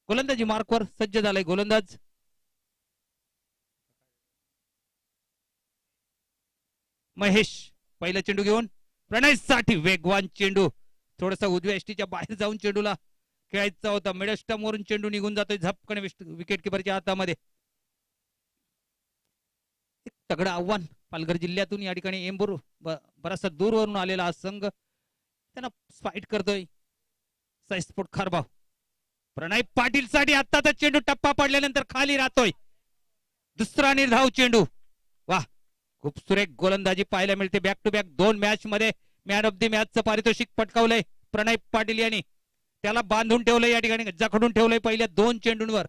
गोलंदाजी मार्कवर सज्ज झालाय गोलंदाज. महेश पहिला चेंडू घेऊन प्रणय साठी वेगवान चेंडू. थोडासा उजव्या एसटीच्या बाहेर जाऊन चेंडूला खेळायचा होता. मिडल स्टंप वरून चेंडू निघून जातोय झपकन विकेट किपरच्या हातामध्ये. तगडं आव्हान पालघर जिल्ह्यातून या ठिकाणी एंबूर बराचसा दूरवरून आलेला हा संघ त्यांना फाईट करतोय. साईस्फोट खारबाव प्रणय पाटील साठी आत्ताचा चेंडू टप्पा पडल्यानंतर खाली राहतोय. दुसरा निर्धाव चेंडू. वा खूप सुरेख गोलंदाजी पाहायला मिळते. बॅक टू बॅक 2 मॅच मध्ये मॅन ऑफ द मॅचचं पारितोषिक पटकावलंय प्रणय पाटील यांनी. त्याला बांधून ठेवलंय या ठिकाणी, जखडून ठेवलंय पहिल्या 2 चेंडूंवर.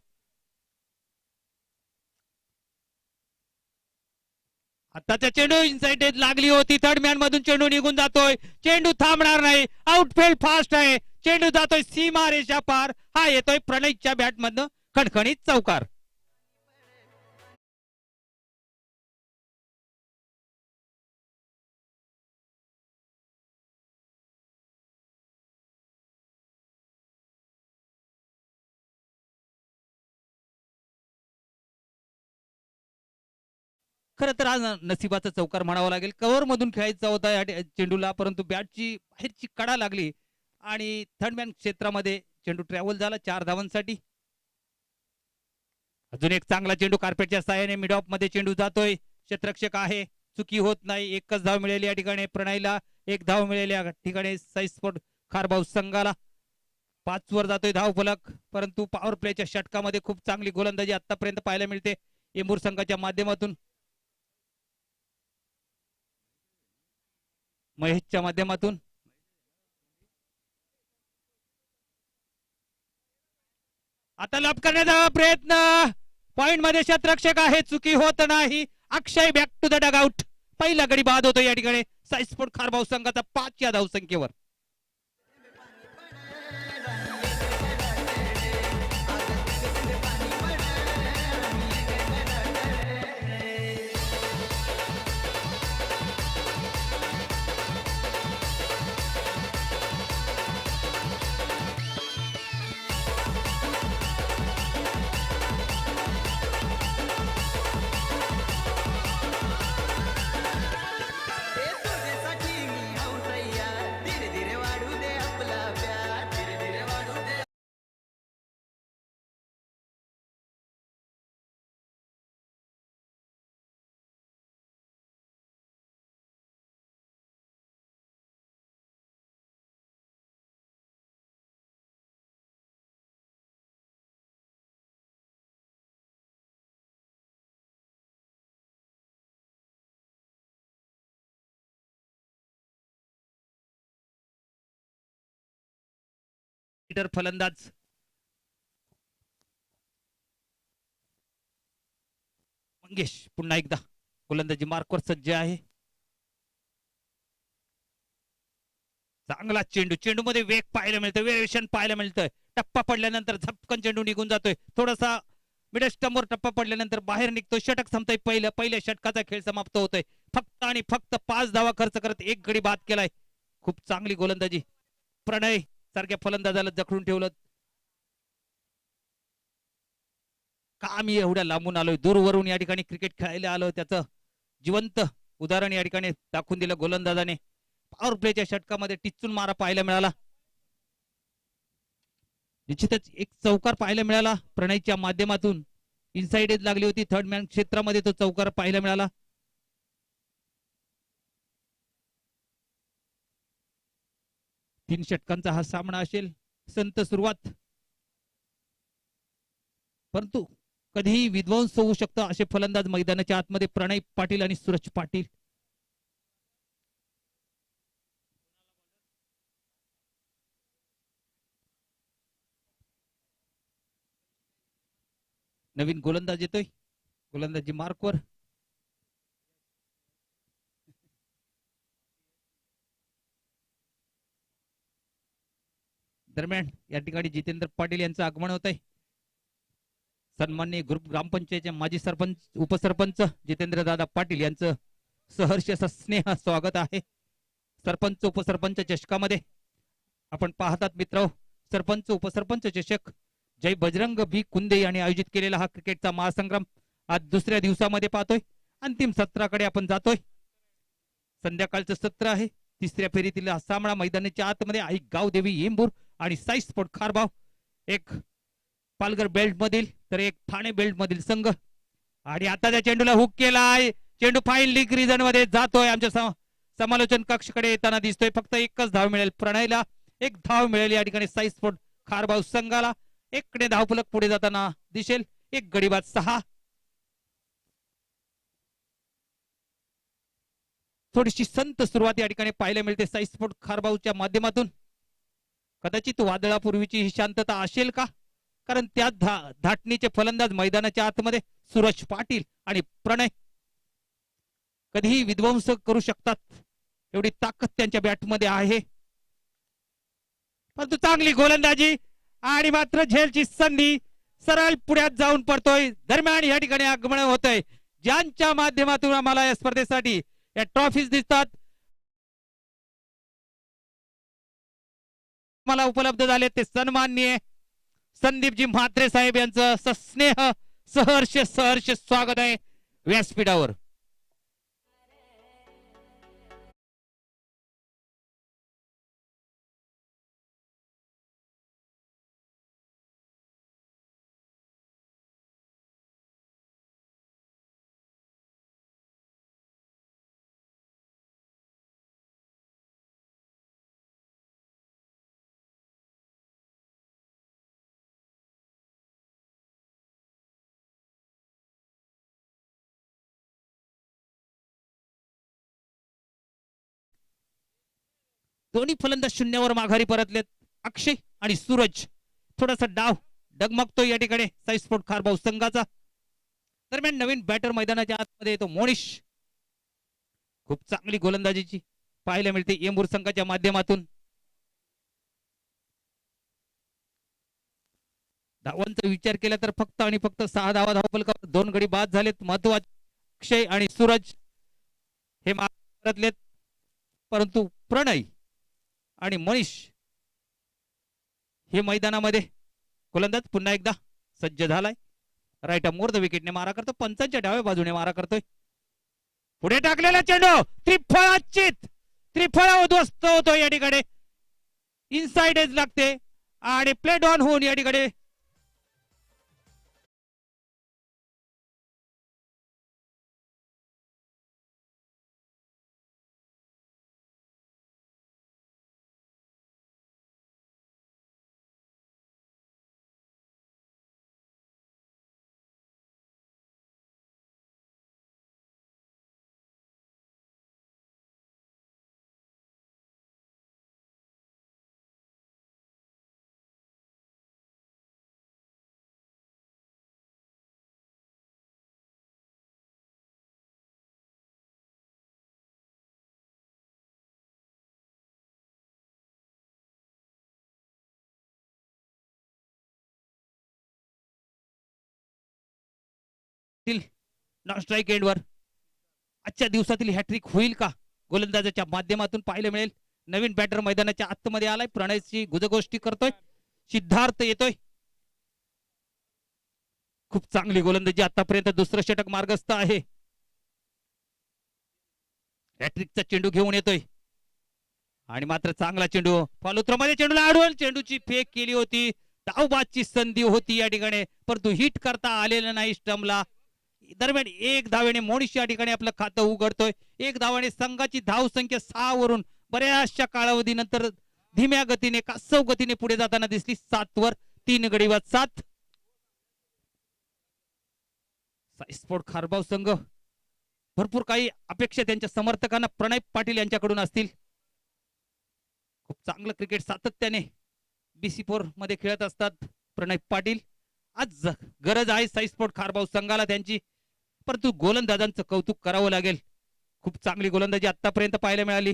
आताचा चेंडू इनसाइड लागली होती. थर्ड मॅन मधून चेंडू निघून जातोय. चेंडू थांबणार नाही. आउटफील्ड फास्ट आहे. चेंडू जातोय सीमा रेषा पार. हा येतोय प्रणयच्या बॅट मधनं खणखणीत चौकार. खरं तर आज नशिबाचा चौकार म्हणावा लागेल. कव्हर मधून खेळायचा होता या चेंडूला, परंतु बॅटची बाहेरची कडा लागली आणि थर्ड मॅन क्षेत्रामध्ये चेंडू ट्रॅव्हल झाला 4 धावांसाठी. अजून एक चांगला चेंडू कार्पेटच्या साहाय्याने मिड ऑफ मध्ये चेंडू जातोय. क्षेत्ररक्षक आहे, चुकी होत नाही. एकच धाव मिळाली या ठिकाणी प्रणयला, 1 धाव मिळाली या ठिकाणी साईस्फोट खारबाव संघाला. 5 वर जातोय धाव फलक, परंतु पॉवर प्लेच्या षटकामध्ये खूप चांगली गोलंदाजी आतापर्यंत पाहायला मिळते एंबूर संघाच्या माध्यमातून. महेशच्या माध्यमातून आता लाभ करण्याचा प्रयत्न. पॉइंट मध्ये क्षेत्ररक्षक आहे, चुकी होत नाही. अक्षय बॅक टू द डगआउट. पहिला गडी बाद होतो या ठिकाणी साईस्फोट खारबाव संघाचा 5 या धावसंख्येवर. फलंदाज मंगेश पुन्हा एकदा गोलंदाजी मार्कवर सज्ज आहे. चांगला चेंडू. चेंडू मध्ये वेग पाहायला मिळतोय, वेरिएशन पाहायला मिळतोय. टप्पा पडल्यानंतर झपकन चेंडू निघून जातोय. थोडासा मिडल स्टंपवर टप्पा पडल्यानंतर बाहेर निघतोय. षटक संपतोय. पहिल्या षटकाचा खेळ समाप्त होतोय. फक्त आणि फक्त 5 धावा खर्च करत 1 गडी बाद केलाय. खूप चांगली गोलंदाजी. प्रणय सारख्या फलंदाजाला जखडून ठेवलं. का मी एवढ्या लांबून आलोय, दूरवरून या ठिकाणी क्रिकेट खेळायला आलो, त्याचं जिवंत उदाहरण या ठिकाणी दाखवून दिलं गोलंदाजाने. पॉवर प्लेच्या षटकामध्ये टिचून मारा पाहायला मिळाला. निश्चितच एक चौकार पाहायला मिळाला प्रणयच्या माध्यमातून. इनसाइड एज लागली होती. थर्ड मॅन क्षेत्रामध्ये तो चौकार पाहायला मिळाला. तीन षटकांचा हा सामना असेल. संत सुरुवात, परंतु कधीही विध्वंस होऊ शकतं असे फलंदाज मैदानाच्या आतमध्ये प्रणय पाटील आणि सूरज पाटील. नवीन गोलंदाज येतोय गोलंदाजी मार्कवर. दरम्यान या ठिकाणी जितेंद्र पाटील यांचं आगमन होत आहे. सन्माननीय ग्रुप ग्रामपंचायतचे माजी सरपंच उपसरपंच जितेंद्र दादा पाटील यांचं सहर्ष असं स्नेह स्वागत आहे सरपंच उपसरपंच चषकामध्ये. आपण पाहतात मित्र, सरपंच उपसरपंच चषक जय बजरंग बी कुंदे यांनी आयोजित केलेला हा क्रिकेटचा महासंग्राम आज दुसऱ्या दिवसामध्ये पाहतोय. अंतिम सत्राकडे आपण जातोय. संध्याकाळचं सत्र आहे. तिसऱ्या फेरीतील हा सामना मैदानाच्या आतमध्ये आई गावदेवी येंबूर आणि साई स्पोर्ट खारबाव, एक पालघर बेल्ट मधील तर एक ठाणे बेल्ट मधील संघ. आणि आता त्या चेंडूला हुक केलाय. चेंडू फाईन लीग रिजन मध्ये जातोय. आमच्या समालोचन कक्षकडे येताना दिसतोय. फक्त एकच धाव मिळेल प्रणयला, एक धाव मिळेल या ठिकाणी साई स्पोर्ट खारबाव संघाला. एककडे धावफलक पुढे जाताना दिसेल. एक गडी बाद 6. थोडीशी संत सुरुवात या ठिकाणी पाहायला मिळते साई स्पोर्ट खारबावच्या माध्यमातून. कदाचित वादळापूर्वीची ही शांतता असेल का, कारण त्या धाटणीचे फलंदाज मैदानाच्या आतमध्ये सूरज पाटील आणि प्रणय कधीही विध्वंस करू शकतात, एवढी ताकद त्यांच्या बॅटमध्ये आहे. परंतु चांगली गोलंदाजी आणि मात्र झेलची संधी, सरळ पुढ्यात जाऊन पडतोय. दरम्यान या ठिकाणी आगमन होतंय ज्यांच्या माध्यमातून आम्हाला या स्पर्धेसाठी या ट्रॉफीज दिसतात, मला उपलब्ध झाले ते सन्माननीय संदीपजी म्हात्रे साहेब यांचं सस्नेह सहर्ष सहर्ष स्वागत आहे व्यासपीठावर. दोन्ही फलंदाज शून्यावर माघारी परतलेत. अक्षय आणि सूरज. थोडासा डाव डगमगतोय या ठिकाणी साई स्पोर्ट खारबाव संघाचा. दरम्यान नवीन बॅटर मैदानाच्या आतमध्ये येतो मोनिश. खूप चांगली गोलंदाजीची पाहायला मिळते येंबूर संघाच्या माध्यमातून. धावांचा विचार केला तर फक्त आणि फक्त 6 धावा धावफलकावर 2 गडी बाद झालेत. महत्वाचे अक्षय आणि सूरज हे परतलेत, परंतु प्रणय आणि मनीष हे मैदानामध्ये. गोलंदाज पुन्हा एकदा सज्ज झालाय. राईट मोर विकेटने मारा करतो. पंचांच्या डाव्या बाजूने मारा करतोय. पुढे टाकलेला चेंडू त्रिफळाचित, त्रिफळा उद्ध्वस्त होतो या ठिकाणी. इनसाइड एज लागते आणि प्लेट ऑन होऊन या ठिकाणी नॉन स्ट्राईक एंडवर आजच्या दिवसातील हॅट्रिक होईल का, गोलंदाजाच्या माध्यमातून पाहायला मिळेल. नवीन बॅटर मैदानाच्या आतमध्ये आलाय. प्रणयची गुजगोष्टी करतोय. सिद्धार्थ येतोय. खूप चांगली गोलंदाजी आतापर्यंत. दुसरं षटक मार्गस्थ आहे. हॅट्रिकचा चेंडू घेऊन येतोय आणि मात्र चांगला चेंडू फॉलोथ्रोमध्ये चेंडूला अडवून चेंडूची फेक केली होती. धावबादची संधी होती या ठिकाणी, परंतु हिट करता आलेलं नाही स्टंपला. दरम्यान 1 धावेने मोनिश या ठिकाणी आपलं खातं उघडतोय. 1 धावाने संघाची धाव संख्या 6 वरून बऱ्याचशा कालावधीनंतर धीम्या गतीने कासव गतीने पुढे जाताना दिसली. 7 वर 3 गडी बाद 7. साई स्पोर्ट खारबाव संघ भरपूर काही अपेक्षा त्यांच्या समर्थकांना प्रणय पाटील यांच्याकडून असतील. खूप चांगलं क्रिकेट सातत्याने BC4 मध्ये खेळत असतात प्रणय पाटील. आज गरज आहे साई स्पोर्ट खारबाव संघाला त्यांची, परंतु गोलंदाजांचं कौतुक करावं लागेल. खूप चांगली गोलंदाजी आतापर्यंत पाहायला मिळाली.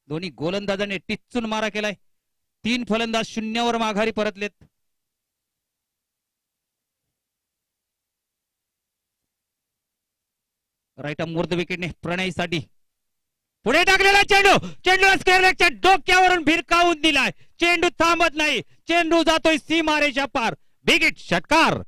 दोन्ही गोलंदाजांनी टिच्चून मारा केलाय. 3 फलंदाज शून्यावर माघारी परतलेत. राईट मोर विकेटने प्रणयसाठी पुढे टाकलेला चेंडू, चेंडूला स्क्वेअरलेगच्या डोक्यावरून भिरकावून दिलाय. चेंडू थांबत नाही. चेंडू जातोय सीमारेषा पार. बिग हिट षटकार.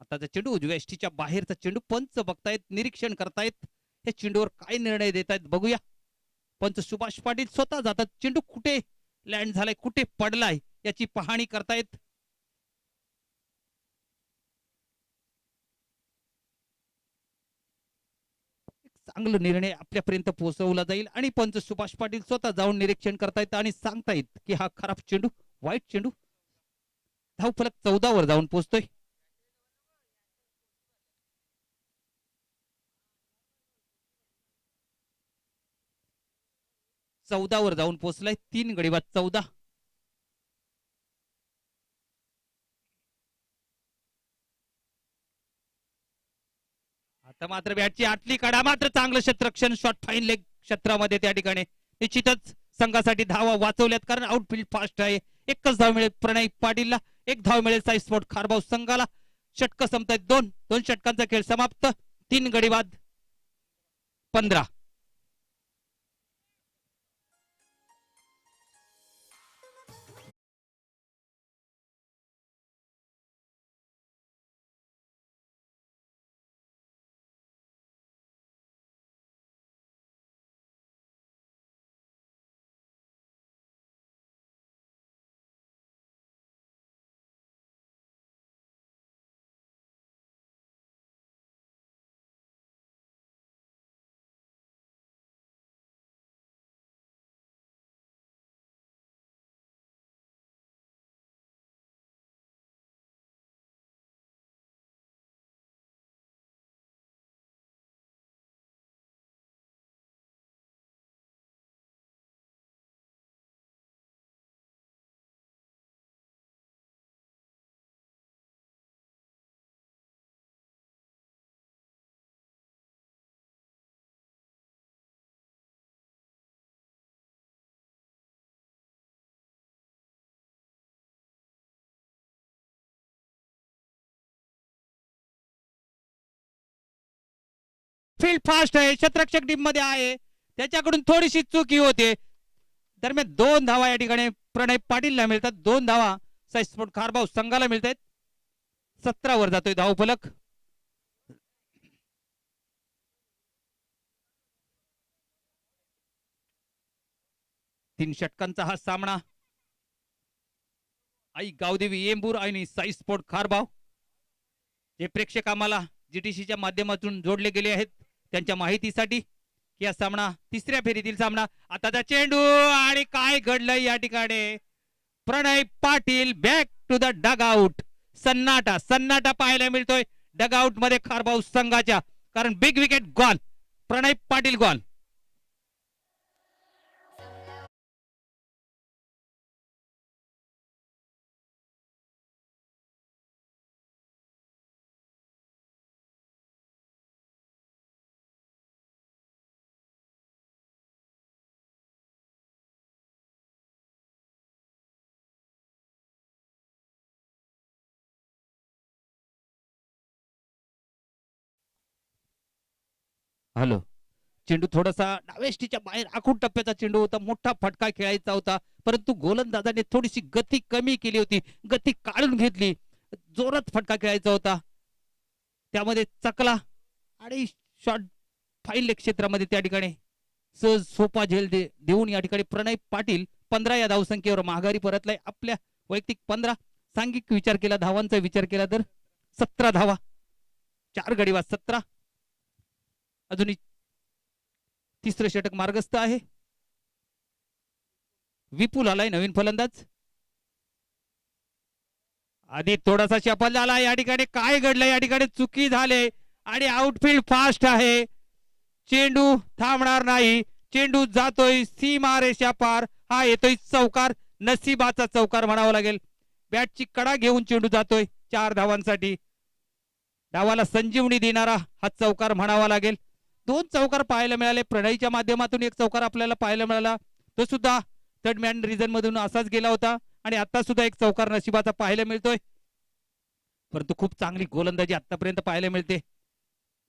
आताचा चेंडू उजव्या यष्टीच्या बाहेरचा चेंडू. पंच बघतायत, निरीक्षण करतायत, या चेंडूवर काय निर्णय देत आहेत बघूया. पंच सुभाष पाटील स्वतः जातात, चेंडू कुठे लँड झालाय, कुठे पडलाय याची पाहणी करतायत. चांगला निर्णय आपल्यापर्यंत पोहोचवला जाईल आणि पंच सुभाष पाटील स्वतः जाऊन निरीक्षण करतायत आणि सांगतायत की हा खराब चेंडू, वाईट चेंडू. धावफलक 14 वर जाऊन पोहोचतोय. वर जाऊन पोहोचलाय. 3 गडी बाद 14. आता मात्र बॅटची आतली कडा, मात्र चांगलं क्षेत्ररक्षण, शॉट फाईन लेग क्षेत्रामध्ये त्या ठिकाणी. निश्चितच संघासाठी धावा वाचवल्यात कारण आउटफील्ड फास्ट आहे. एकच धाव मिळेल प्रणय पाटीलला, एक धाव मिळेल साई स्पोर्ट खारबाव संघाला. षटक संपतायत, दोन षटकांचा खेळ समाप्त. 3 गडी बाद 15. फील्ड फास्ट आहे, क्षेत्ररक्षक टीम मध्ये आहे, त्याच्याकडून थोडीशी चुकी होते. दरम्यान 2 धावा या ठिकाणी प्रणय पाटीलला मिळतात, 2 धावा साई स्पोर्ट खारबाव संघाला मिळत आहेत. 17 वर जातोय धावफलक. तीन षटकांचा हा सामना. आई गावदेवी एंबूर आणि साई स्पोर्ट खारबाव, जे प्रेक्षक आम्हाला जीटीसीच्या माध्यमातून जोडले गेले आहेत त्यांच्या माहितीसाठी, या सामना तिसऱ्या फेरीतील सामना. आताचा चेंडू आणि काय घडलंय या ठिकाणी. Pranay Patil back to the dugout. सन्नाटा पाहायला मिळतोय डग आउट मध्ये खारबाव संघाच्या, कारण बिग विकेट गॉल. प्रणय पाटील गॉल. हॅलो, चेंडू थोडासा डावेष्टीच्या बाहेर आखूड टप्प्याचा चेंडू होता, मोठा फटका खेळायचा होता, परंतु गोलंदाजाने थोडीशी गती कमी केली होती, गती काढून घेतली. जोरात फटका खेळायचा होता, त्यामध्ये चकला आणि शॉट फाईन लेग क्षेत्रामध्ये त्या ठिकाणी सहज सोपा झेल देऊन या ठिकाणी प्रणय पाटील 15 या धावसंख्येवर माघारी परतलाय. आपल्या वैयक्तिक 15, सांघिक विचार केला, धावांचा विचार केला तर 17 धावा, 4 गडी बाद 17. अजूनही तिसरं षटक मार्गस्थ आहे. विपुल आलाय नवीन फलंदाज. आधी थोडासा शफल झाला, या ठिकाणी काय घडलं, या ठिकाणी चुकी झाले आणि आउटफील्ड फास्ट आहे. चेंडू थांबणार नाही, चेंडू जातोय सीमारेषा पार, हा येतोय चौकार, नशिबाचा चौकार म्हणावा लागेल. बॅटची कडा घेऊन चेंडू जातोय 4 धावांसाठी. डावाला संजीवनी देणारा हा चौकार म्हणावा लागेल. 2 चौकार पाहायला मिळाले. प्रणयच्या माध्यमातून एक चौकार आपल्याला पाहायला मिळाला, तो सुद्धा थर्ड मॅन रिझन मधून असाच गेला होता. आणि आता सुद्धा एक चौकार नशिबाचा पाहायला मिळतोय. परंतु खूप चांगली गोलंदाजी आतापर्यंत पाहायला मिळते.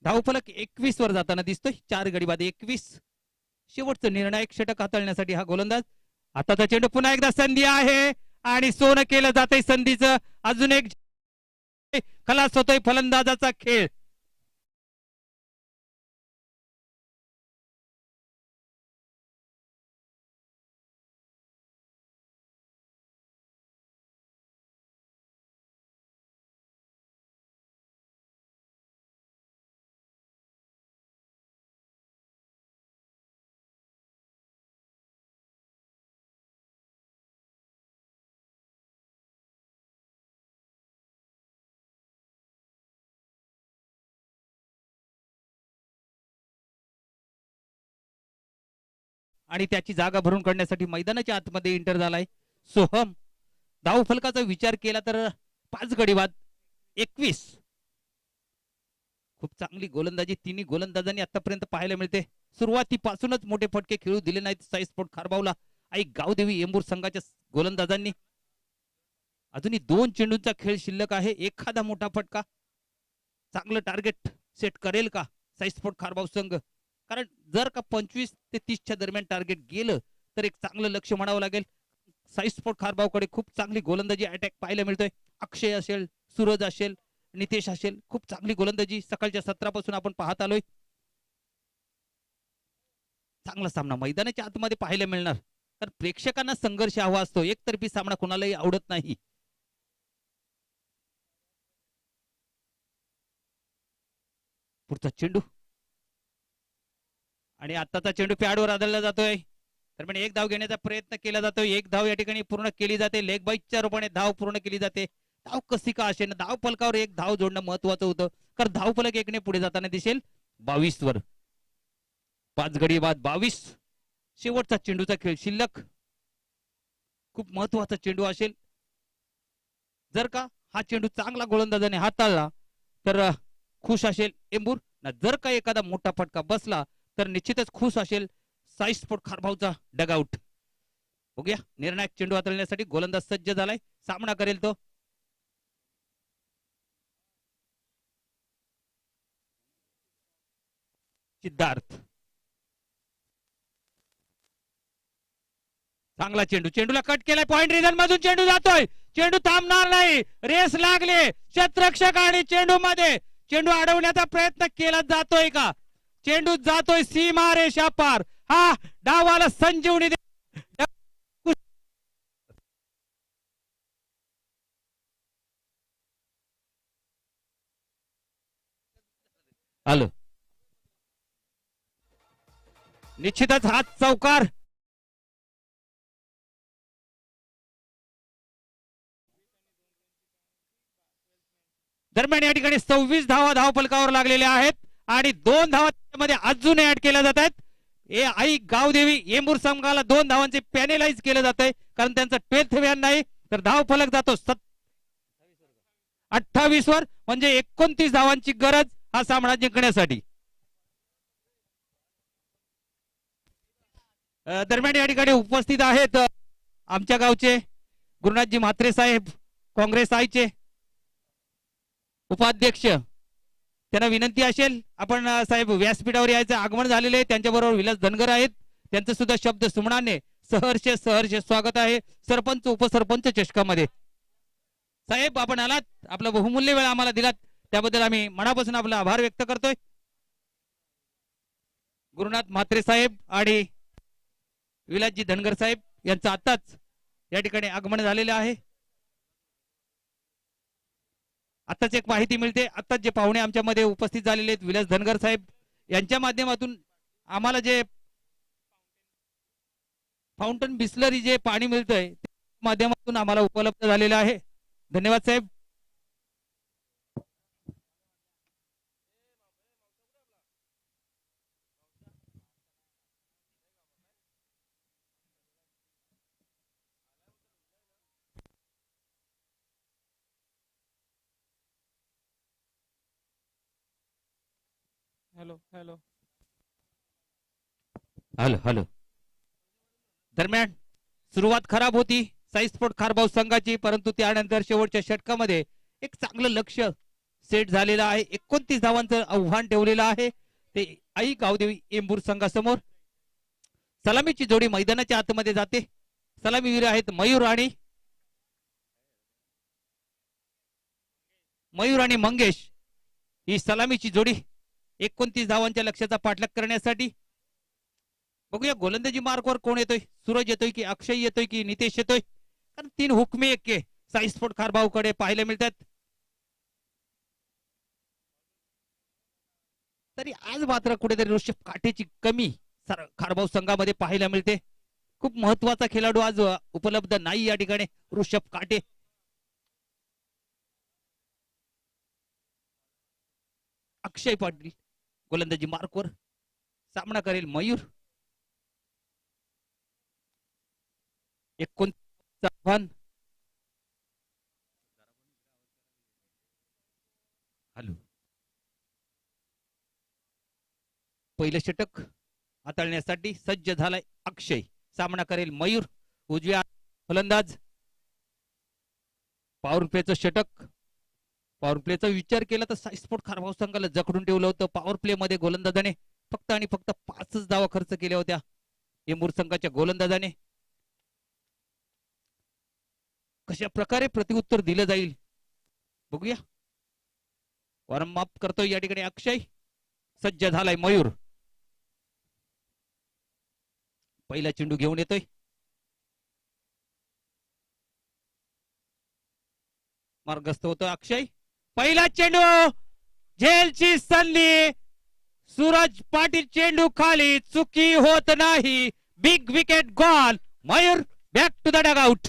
धावफलक 21 वर जाताना दिसतोय. 4 गडी बाद 21. शेवटचं निर्णायक षटक हाताळण्यासाठी हा गोलंदाज. आताचा चेंडू, पुन्हा एकदा संधी आहे आणि सोनं केलं जातंय संधीचं. अजून एक खलास होतोय फलंदाजाचा खेळ. आणि त्याची जागा भरून काढण्यासाठी मैदानाच्या आतमध्ये इंटर झालाय सोहम. धाव फलकाचा विचार केला तर 5 गडी बाद 21. खूप चांगली गोलंदाजी तिन्ही गोलंदाजांनी आतापर्यंत पाहायला मिळते. सुरुवातीपासूनच मोठे फटके खेळू दिले नाहीत साई स्पोर्ट खारबावला आई गावदेवी एंबूर संघाच्या गोलंदाजांनी. अजूनही 2 चेंडूंचा खेळ शिल्लक आहे. एखादा मोठा फटका चांगलं टार्गेट सेट करेल का साई स्पोर्ट खारबाव संघ? कारण जर का 25 ते 30च्या दरम्यान टार्गेट गेलं तर एक चांगलं लक्ष म्हणावं लागेल. साई स्पोर्ट खारबावकडे खूप चांगली गोलंदाजी अटॅक पाहायला मिळतोय. अक्षय असेल, सूरज असेल, नितेश असेल, खूप चांगली गोलंदाजी सकाळच्या सत्रापासून आपण पाहत आलोय. चांगला सामना मैदानाच्या आतमध्ये पाहायला मिळणार. तर प्रेक्षकांना संघर्ष हवा असतो, एकतर्फी सामना कोणालाही आवडत नाही. पुढचा चेंडू आणि आताचा चेंडू पॅडवर आदळला जातोय. दरम्यान एक धाव घेण्याचा प्रयत्न केला जातोय. एक धाव या ठिकाणी पूर्ण केली जाते. लेग बाईकच्या रूपाने धाव पूर्ण केली जाते. धाव कशी का असेल, धाव फलकावर एक धाव जोडणं महत्वाचं होतं. कारण धाव फलक एकने पुढे जाताना दिसेल 22 वर. 5 गडी बाद 22. शेवटचा चेंडूचा खेळ शिल्लक. खूप महत्वाचा चेंडू असेल. जर का हा चेंडू चांगला गोलंदाजाने हाताळला तर खुश असेल एंबूर. जर का एखादा मोठा फटका बसला तर निश्चितच खुश असेल साई स्पोर्ट खारबावचा डगआउट. बघूया निर्णायक चेंडू हाताळण्यासाठी गोलंदाज सज्ज झालाय. सामना करेल तो. सिद्धार्थ. चांगला चेंडू, चेंडूला कट केलाय. पॉइंट रिझन मधून चेंडू जातोय. चेंडू थांबणार नाही. रेस लागले क्षेत्ररक्षक आणि चेंडू मध्ये. चेंडू अडवण्याचा प्रयत्न केला जातोय का? चेंडू जातोय सीमारेषा पार. हा डावाला संजीवनी आलं. निश्चितच हा चौकार दरम्यान या ठिकाणी 26 धावा धाव फलकावर लागलेल्या आहेत आणि 2 धावा मध्ये अजून ऍड केल्या जात आहेत. आई गावदेवी एंबूर संघाला 2 धावांचे पॅनेलाइज केलं जात आहे कारण त्यांचा 12th मॅन नाही. तर धाव फलक जातो 28 वर. म्हणजे 29 धावांची गरज हा सामना जिंकण्यासाठी. दरम्यान या ठिकाणी उपस्थित आहेत आमच्या गावचे गुरुनाथजी म्हात्रे साहेब, काँग्रेस आयचे उपाध्यक्ष. त्यांना विनंती असेल आपण साहेब व्यासपीठावर यायचं. आगमन झालेले त्यांच्याबरोबर विलास धनगर आहेत. त्यांचं सुद्धा शब्द सुमनाने सहर्ष सहर्ष स्वागत आहे सरपंच उपसरपंच चषकामध्ये. साहेब आपण आलात, आपला बहुमूल्य वेळ आम्हाला दिलात त्याबद्दल आम्ही मनापासून आपला आभार व्यक्त करतोय. गुरुनाथ म्हात्रे साहेब आणि विलासजी धनगर साहेब यांचं आताच या ठिकाणी आगमन झालेलं आहे. आताच एक माहिती मिळते. आताच जे पाहुणे आमच्यामध्ये उपस्थित झालेले आहेत विलास धनगर साहेब यांच्या माध्यमातून आम्हाला जे फाउंटन बिस्लरी जे पाणी मिळतंय माध्यमातून आम्हाला उपलब्ध झालेलं आहे. धन्यवाद साहेब. Hello hello hello hello. दरम्यान सुरुवात खराब होती साई स्पोर्ट खारबाव संघाची, परंतु त्यानंतर शेवटच्या षटकामध्ये एक चांगलं लक्ष सेट झालेलं आहे. 29 धावांचं आव्हान ठेवलेलं आहे ते आई गावदेवी एंबूर संघासमोर. सलामीची जोडी मैदानाच्या आतमध्ये जाते. सलामीवीर आहेत मयूर आणि मंगेश. ही सलामीची जोडी 29 धावांच्या लक्ष्याचा पाठलाग करण्यासाठी. बघूया गोलंदाजी मार्कवर कोण येतोय. सूरज येतोय की अक्षय येतोय की नितेश येतोय. कारण 3 हुकमे एक्के साई स्पोर्ट खारबाव कडे पाहायला मिळतात. तरी आज मात्र कुठेतरी ऋषभ काठेची कमी खारबाव संघामध्ये पाहायला मिळते. खूप महत्वाचा खेळाडू आज उपलब्ध नाही या ठिकाणी ऋषभ काटे. अक्षय पाटील गोलंदाजी मार्कवर सामना करेल मयूर. 29 आव्हान. हॅलो. पहिलं षटक हाताळण्यासाठी सज्ज झालाय अक्षय. सामना करेल मयूर. उजव्या फलंदाज. पॉवर प्लेचं षटक. पॉवर प्लेचा विचार केला तर साई स्पोर्ट खारबाव संघाला जखडून ठेवलं होतं. पॉवर प्ले मध्ये गोलंदाजाने फक्त आणि फक्त 5च धावा खर्च केल्या होत्या एंबूर संघाच्या गोलंदाजाने. कशा प्रकारे प्रत्युत्तर दिलं जाईल बघूया. वॉर्म अप करतोय या ठिकाणी अक्षय. सज्ज झालाय मयूर. पहिला चेंडू घेऊन येतोय. मार्गस्थ होतो अक्षय. पहिला चेंडू झेलची संधी. सूरज पाटील चेंडू खाली. चुकी होत नाही. Big wicket gone. Mayur back to the dugout.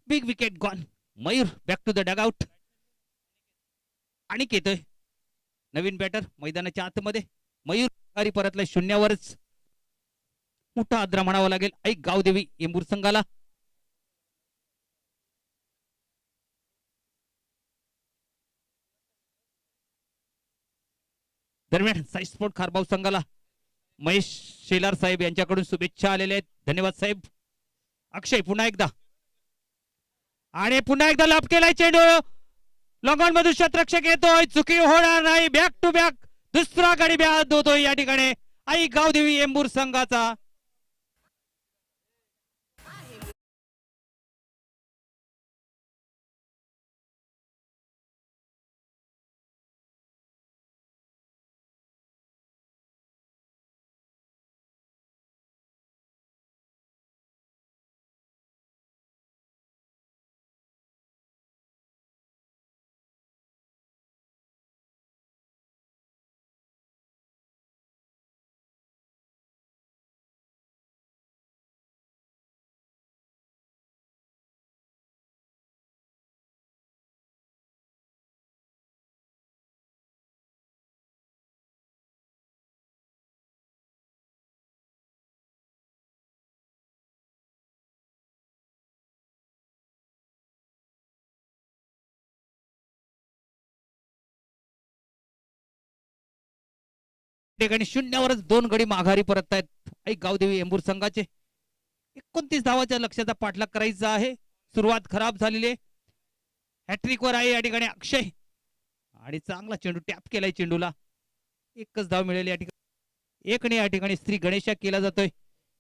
Big wicket gone. Mayur back to the dugout. आणि येतोय नवीन बॅटर मैदानाच्या आतमध्ये. मयूर परतलाय शून्यावरच. मोठा आदरा म्हणावा लागेल ऐक गावदेवी एंबूर संघाला. दरम्यान साई स्पोर्ट खारबाव संघाला महेश शेलार साहेब यांच्याकडून शुभेच्छा आलेल्या आहेत. धन्यवाद साहेब. अक्षय पुन्हा एकदा आणि पुन्हा एकदा लाभ केलाय चेंडू. लॉंगॉन मधून शतरक्षक येतोय. चुकी होणार नाही. बॅक टू बॅक दुसरा गडी ब्याद होतोय या ठिकाणी आई गावदेवी एंबूर संघाचा. ठिकाणी शून्यावरच 2 गडी माघारी परत आहेत आई गावदेवी एंबूर संघाचे. 29 धावाच्या लक्ष्याचा पाठलाग करायचा आहे. सुरुवात खराब झालेली आहे. हॅट्रिक वर आहे या ठिकाणी अक्षय. आणि चांगला चेंडू टॅप केलाय चेंडूला. एकच धाव मिळेल या ठिकाणी. एकने या ठिकाणी श्री गणेशा केला जातोय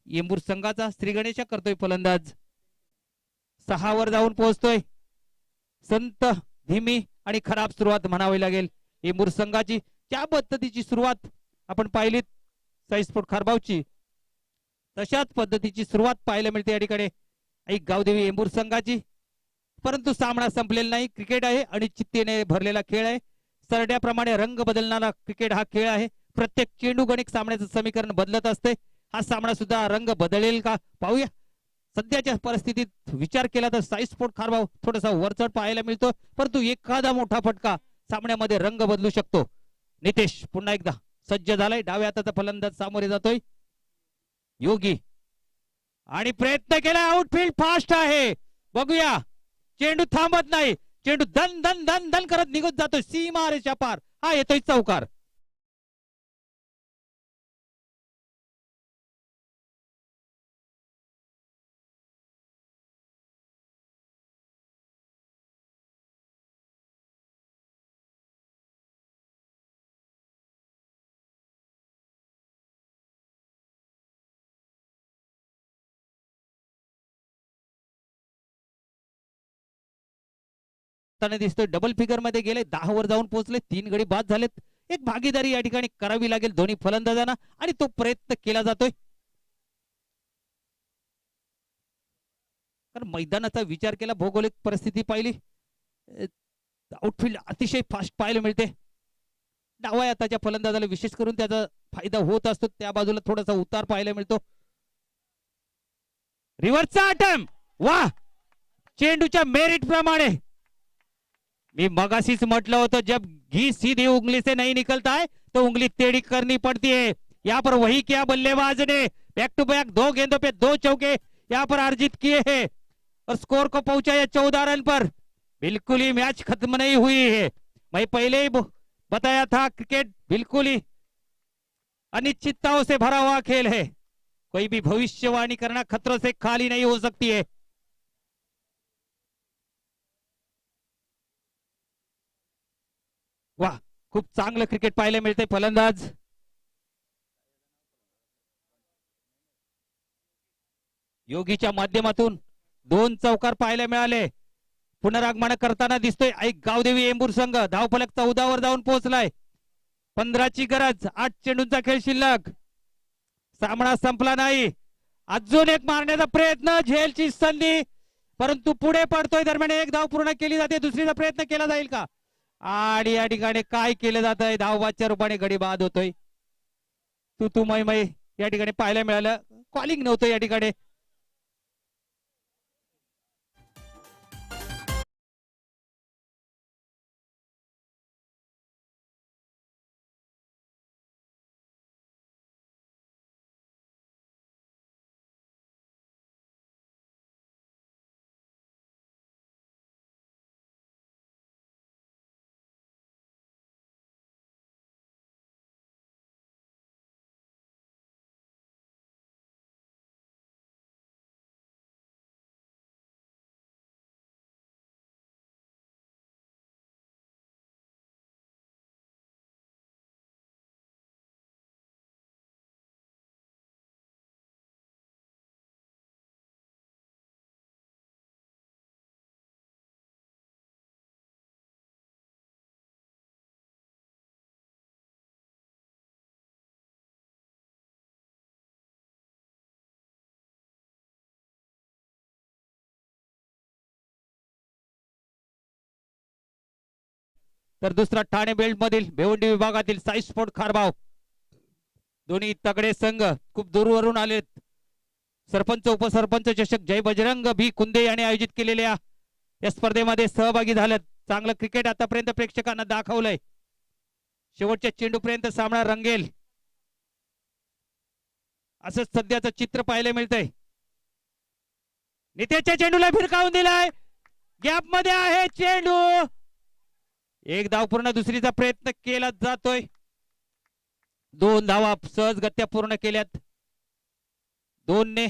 एंबूर संघाचा. श्री गणेशा करतोय फलंदाज. 6 वर जाऊन पोहोचतोय. संत धीमी आणि खराब सुरुवात म्हणावी लागेल एंबूर संघाची. त्या पद्धतीची सुरुवात आपण पाहिलीत साई स्पोर्ट खारबावची. तशाच पद्धतीची सुरुवात पाहायला मिळते या ठिकाणी आई गावदेवी एंबूर संघाची. परंतु सामना संपलेला नाही. क्रिकेट आहे आणि चित्तेने भरलेला खेळ आहे. सरड्याप्रमाणे रंग बदलणारा क्रिकेट हा खेळ आहे. प्रत्येक चेंडू गणित सामन्याचं समीकरण बदलत असते. हा सामना सुद्धा रंग बदलेल का पाहूया. सध्याच्या परिस्थितीत विचार केला तर साई स्पोर्ट खारबाव थोडासा वरचढ पाहायला मिळतो, परंतु एखादा मोठा फटका सामन्यामध्ये रंग बदलू शकतो. नितेश पुन्हा एकदा सज्ज झालाय. डाव्या हाताचा फलंदाज सामोरे जातोय. योगी आणि प्रयत्न केला. आउटफील्ड फास्ट आहे. बघूया, चेंडू थांबत नाही. चेंडू धन धन धन धन करत निघून जातोय सीमा रेषा पार. हा येतोय चौकार. दिसतोय डबल फिगर मध्ये गेले. 10 वर जाऊन पोहोचले. 3 गडी बाद झालेत. एक भागीदारी या ठिकाणी करावी लागेल दोन्ही फलंदाजांना आणि तो प्रयत्न केला जातोय. कारण मैदानाचा विचार केला, भौगोलिक परिस्थिती पाहिली, आउटफील्ड अतिशय फास्ट पाहायला मिळते. डाव्या हाताच्या फलंदाजाला विशेष करून त्याचा फायदा होत असतो. त्या बाजूला थोडासा उतार पाहायला मिळतो. रिव्हर्सचा अटेम्प्ट. वा, चेंडूच्या मेरिट प्रमाणे मी मगाशीच म्हटलं होतं, जब घी सीधी उंगली से नहीं निकलता है तो उंगली टेढ़ी करनी पड़ती है. यहाँ पर वही किया बल्लेबाज ने. बैक टू बैक 2 गेंदों पे 2 चौके यहाँ पर अर्जित किए हैं और स्कोर को पहुंचाया 14 रन पर. बिल्कुल ही मैच खत्म नहीं हुई है. मैं पहले ही बताया था, क्रिकेट बिल्कुल ही अनिश्चितताओं से भरा हुआ खेल है. कोई भी भविष्यवाणी करना खतरों से खाली नहीं हो सकती है. वाह, खूप चांगलं क्रिकेट पाहायला मिळते. फलंदाज योगीच्या माध्यमातून 2 चौकार पाहायला मिळाले. पुनरागमन करताना दिसतोय एक गावदेवी एंबूर संघ. धावफलक 14 वर जाऊन पोहोचलाय. 15 ची गरज. 8 चेंडूंचा खेळ शिल्लक. सामना संपला नाही. अजून एक मारण्याचा प्रयत्न. झेलची संधी, परंतु पुढे पडतोय. दरम्यान एक धाव पूर्ण केली जाते. दुसरीचा प्रयत्न केला जाईल का? आणि या ठिकाणी काय केलं जात आहे? धावबादच्या रूपाने गडी बाद होतोय. तू मै या ठिकाणी पाहायला मिळालं. कॉलिंग नव्हतं या ठिकाणी. तर दुसरा ठाणे बेल्ट मधील भिवंडी विभागातील साई स्पोर्ट खारबाव. दोन्ही तगडे संघ खूप दूरवरून आलेत. सरपंच उपसरपंच चषक जय बजरंग भी कुंदे यांनी आयोजित केलेल्या या स्पर्धेमध्ये सहभागी झालेत. चांगलं क्रिकेट आतापर्यंत प्रेक्षकांना दाखवलंय. शेवटच्या चेंडूपर्यंत सामना रंगेल असं सध्याचं चित्र पाहायला मिळतंय. नितेशच्या चेंडूला फिरकावून दिलाय. गॅप मध्ये आहे चेंडू. एक धाव पूर्ण. दुसरीचा प्रयत्न केला जातोय. 2 धावा सहजगत्या पूर्ण केल्यात. 2 ने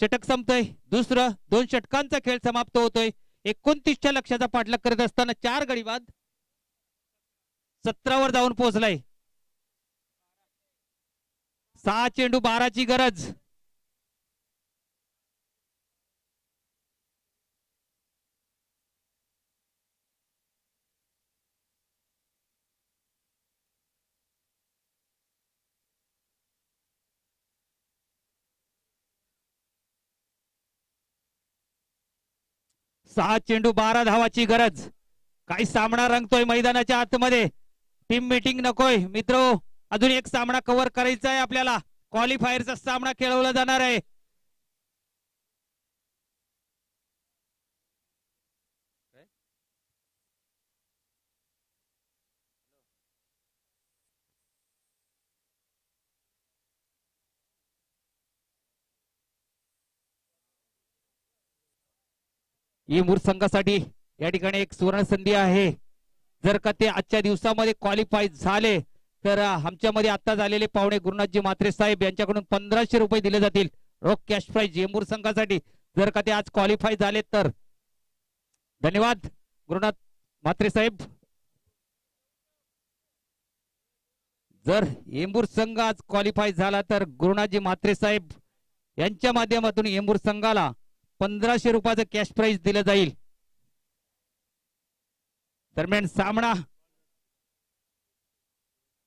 षटक संपतोय. दुसरं 2 षटकांचा खेळ समाप्त होतोय. 29 च्या लक्ष्याचा पाठलाग करत असताना 4 गडी बाद. 17 वर जाऊन पोहोचलाय. 6 चेंडू 12 ची गरज. सहा चेंडू 12 धावाची गरज. काही सामना रंगतोय मैदानाच्या आतमध्ये. टीम मीटिंग नकोय मित्र, अजून एक सामना कव्हर करायचा आहे आपल्याला. क्वालिफायरचा सामना खेळवला जाणार आहे. येंबूर संघासाठी या ठिकाणी एक सुवर्ण संधी आहे. जर का ते आजच्या दिवसामध्ये क्वालिफाय झाले तर आमच्यामध्ये आता झालेले पाहुणे गुरुनाथजी म्हात्रे साहेब यांच्याकडून 1500 रुपये दिले जातील रोख कॅश प्राइज येंबूर संघासाठी. जर का ते आज क्वालिफाय झाले तर. धन्यवाद गुरुनाथ म्हात्रे साहेब. जर येंबूर संघ आज क्वालिफाय झाला तर गुरुनाथजी म्हात्रे साहेब यांच्या माध्यमातून येंबूर संघाला 1500 रुपयाचं कॅश प्राइज दिलं जाईल. दरम्यान सामना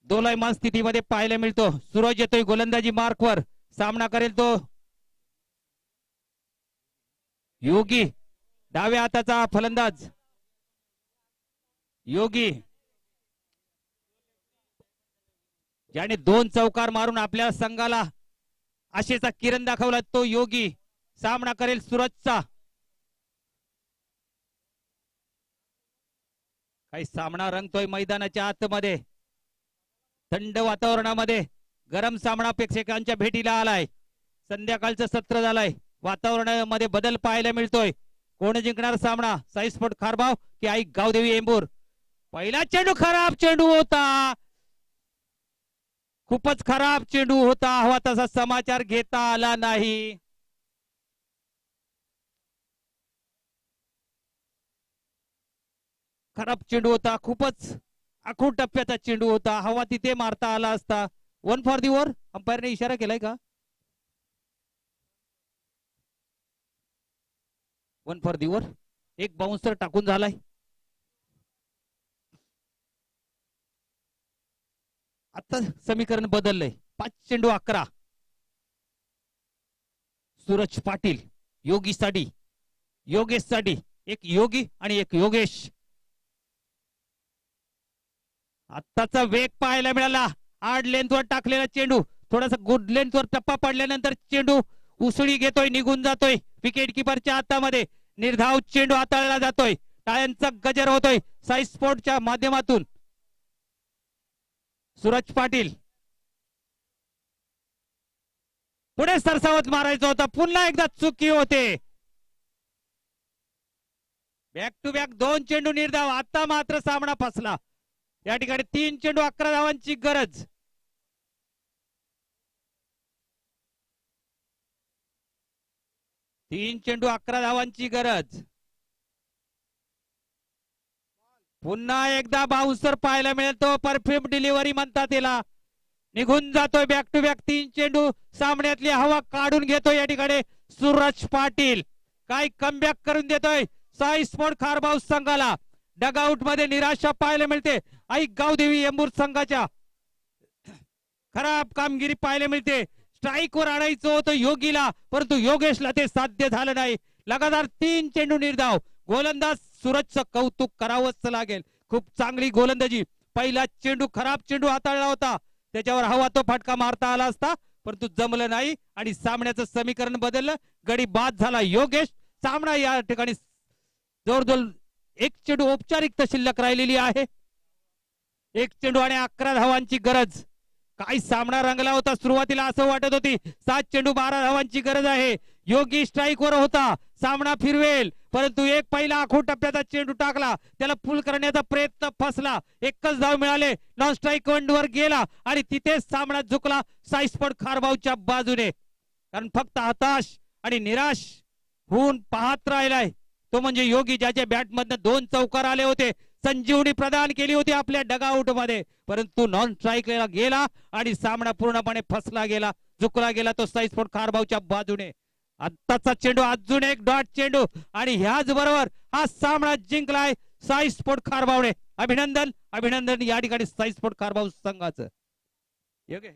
दोलायमान स्थितीमध्ये पाहायला मिळतो. सूरज येतोय गोलंदाजी मार्कवर. सामना करेल तो योगी, डाव्या हाताचा फलंदाज योगी, ज्याने 2 चौकार मारून आपल्या संघाला आशेचा किरण दाखवला तो योगी. सामना करेल सूरजचा. काही सामना रंगतोय मैदानाच्या आतमध्ये. थंड वातावरणामध्ये गरम सामना प्रेक्षकांच्या भेटीला आलाय. संध्याकाळचं सत्र झालंय. वातावरणामध्ये बदल पाहायला मिळतोय. कोण जिंकणार सामना? साई स्पोर्ट खारबाव की आई गावदेवी येंबूर? पहिला चेंडू खराब चेंडू होता. खूपच खराब चेंडू होता. हवा तसा समाचार घेता आला नाही. खराब चेंडू होता. खूपच आखूड टप्प्याचा चेंडू होता. हवा तिथे मारता आला असता. 1 फॉर दी ओव्हर. अंपायरने इशारा केलाय का? 1 फॉर दी ओव्हर. एक बाउन्सर टाकून झालाय. आता समीकरण बदललंय. 5 चेंडू 11. सूरज पाटील योगीसाठी, योगेशसाठी. एक योगी आणि एक योगेश. आत्ताचा वेग पाहायला मिळाला. आड लेंथवर टाकलेला चेंडू थोडासा गुड लेंथवर टप्पा पडल्यानंतर चेंडू उसळी घेतोय, निघून जातोय. विकेट किपरच्या हातामध्ये निर्धाव चेंडू हाताळला जातोय. टाळ्यांचा गजर होतोय साई स्पोर्टच्या माध्यमातून. सूरज पाटील पुढे सरसावत मारायचं होता. पुन्हा एकदा चुकी होते. बॅक टू बॅक 2 चेंडू निर्धाव. आता मात्र सामना फसला. या ठिकाणी 3 चेंडू 11 धावांची गरज. तीन चेंडू 11 धावांची गरज. पुन्हा एकदा बाउन्सर पाहायला मिळतो. परफेक्ट डिलिव्हरी म्हणतात त्याला. निघून जातोय बॅक टू बॅक 3 चेंडू. सामन्यातली हवा काढून घेतोय या ठिकाणी सूरज पाटील. काय कमबॅक करून देतोय साई स्पोर्ट खारबाव संघाला. डगआउट मध्ये निराशा पाहायला मिळते आई गावदेवी येंबूर संघाच्या. खराब कामगिरी पाहायला मिळते. स्ट्राईक वर आणायचं होतं योगीला, परंतु योगेशला ते साध्य झालं नाही. लगातार 3 चेंडू निर्धाव. गोलंदाज सूरजचं कौतुक करावंच लागेल. खूप चांगली गोलंदाजी. पहिला चेंडू खराब चेंडू हाताळला होता. त्याच्यावर हवा तो फटका मारता आला असता, परंतु जमलं नाही आणि सामन्याचं समीकरण बदललं. गडी बाद झाला योगेश. सामना या ठिकाणी जोरदोर. एक चेंडू औपचारिकता शिल्लक राहिलेली आहे. 1 चेंडू आणि 11 धावांची गरज. काय सामना रंगला होता. सुरुवातीला असं वाटत होती 7 चेंडू 12 धावांची गरज आहे. योगी स्ट्राईक वर होता. सामना फिरवेल, परंतु एक पहिला आखूड टप्प्याचा चेंडू टाकला. त्याला पुल करण्याचा प्रयत्न फसला. एकच धाव मिळाले. नॉन स्ट्राईक वर गेला आणि तिथेच सामना झुकला साई स्पोर्ट खारबावच्या बाजूने. कारण फक्त हताश आणि निराश होऊन पाहत राहिलाय तो म्हणजे योगी, ज्याच्या बॅटमधनं 2 चौकार आले होते. संजीवनी प्रदान केली होती आपल्या डगआउट मध्ये, परंतु नॉन स्ट्राईकला गेला आणि सामना पूर्णपणे फसला गेला, झुकला गेला तो साई स्पोर्ट खारबावच्या बाजूने. आत्ताचा चेंडू अजून एक डॉट चेंडू आणि ह्याच बरोबर हा सामना जिंकलाय साई स्पोर्ट खारबावने. अभिनंदन अभिनंदन या ठिकाणी साई स्पोर्ट खारबाव संघाचं. योग्य